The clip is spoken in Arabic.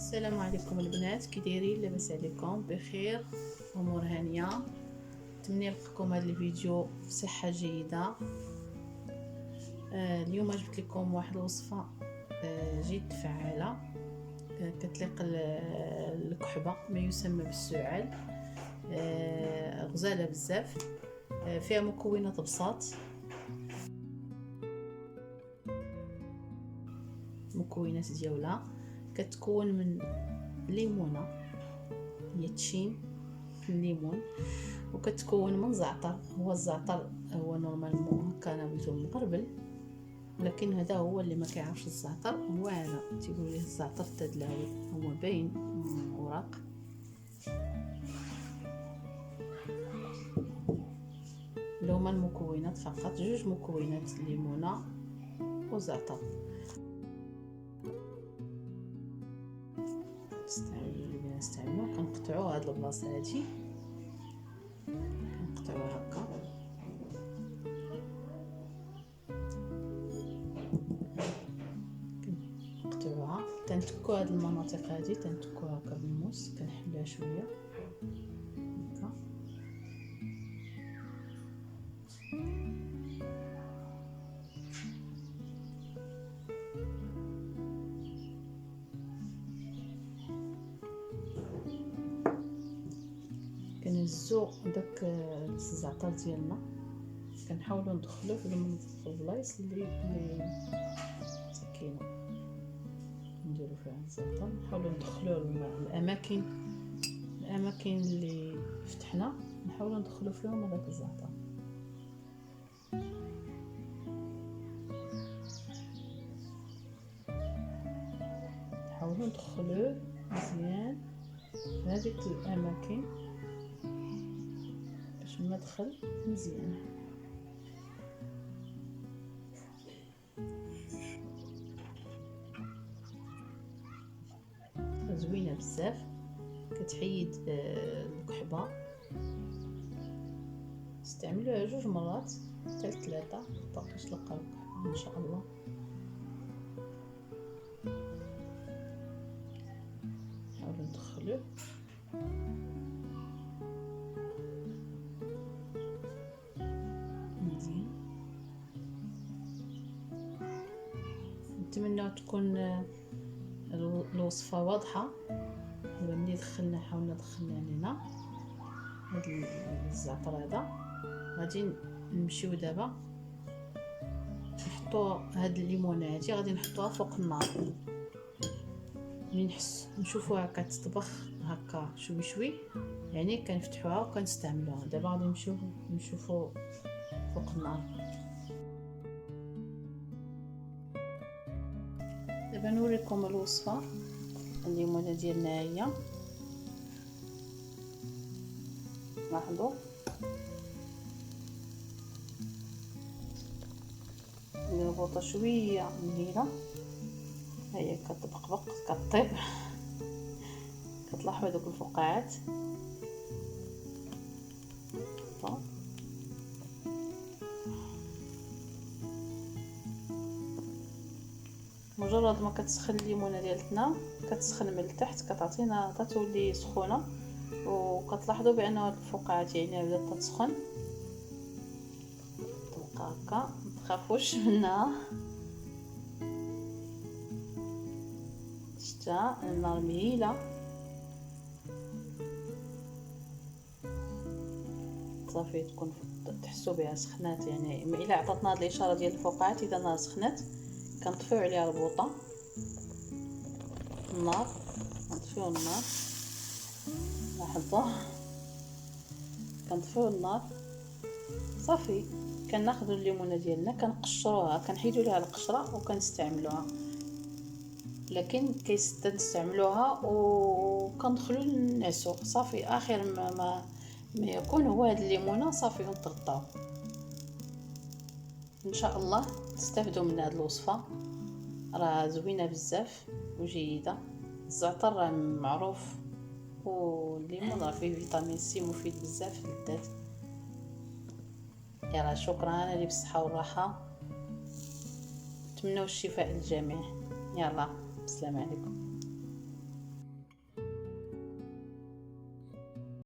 السلام عليكم البنات، كي دايرين؟ لاباس عليكم؟ بخير، امور هانيه. نتمنى لكم هذا الفيديو بصحه جيده. اليوم جبت لكم واحد الوصفه جد فعاله، كتليق الكحبه، ما يسمى بالسعال. غزاله بزاف، فيها مكونات بساط. المكونات ديالها كتكون من ليمونه، هي تشين في الليمون، وكتكون من زعتر. هو الزعتر هو نورمالمون هكا انا بغيتو مغربل، ولكن هذا هو اللي ما كيعرفش الزعتر، هو هذا تيقولوا ليه الزعتر التدلاوي، هو باين اوراق. هما المكونات فقط جوج مكونات، الليمونه والزعتر. نستعملو كنقطعو هاد البلاصه هادي، كنقطعوها هكا، كنقطعوها تنتكو هاد المناطق هادي، تنتكوها هكا بالموس، كنحلوها شويه هكا. كنهزو داك الزعتر ديالنا، كنحاولوا ندخلوه في البلايص اللي سكينه، نديرو فيها الزعتر، نحاولوا ندخلوه الاماكن اللي فتحنا، نحاولوا ندخلوا فيهم هذاك الزعتر. نحاولوا ندخلوه مزيان في هذيك الاماكن باش المدخل مزيان. زوينه بزاف، كتحيد الكحبه. استعملوها 2 مرات حتى 3 باش تلقاو الكحبه ان شاء الله. نحاولوا ندخلوه مزيان. نتمنى تكون الوصفه واضحه. ملي حاولنا دخلنا لينا هاد الزعتر هذا، غادي نمشيو دابا نحطو هاد الليمونه هادي، غادي نحطوها فوق النار. ملي نشوفوها كتطبخ هكا شوي شوي، يعني كنفتحوها وكنستعملوها. دابا غادي نمشيو نشوفو فوق النار. دابا نوريكم الوصفه. الليمونه ديالنا هي، لاحظوا نربطها شويه مهيله، هي كتبقبق كطيب، كتلاحظوا هذوك الفقاعات. مجرد ما كتسخن الليمونه ديالتنا، كتسخن من التحت، كتعطينا تولي سخونه، وكتلاحظوا بان هاد الفقاعات يعني بدات تسخن. تبقى هكا، متخافوش منها. شتا النار مهيله، صافي تكون تحسوا بها سخنات. يعني الا عطاتنا هاد الاشاره ديال الفقاعات، اذا النار سخنات كنطفيو عليها البوطه النار، كنطفيو النار. لاحظوا كنطفيو النار صافي. كناخذوا الليمونه ديالنا كنقشروها، كنحيدوا ليها القشره وكنستعملوها. لكن كنستعملوها وكندخلوا نعسو صافي. اخر ما يكون هو هاد الليمونه صافي، ونتغطاو. ان شاء الله تستافدوا من هذه الوصفه، راه زوينه بزاف وجيده. الزعتر راه معروف، والليمون راه فيه فيتامين سي مفيد بزاف للذات. يلا شكرا، انا بالصحه والراحه، نتمنوا الشفاء للجميع. يلا السلام عليكم.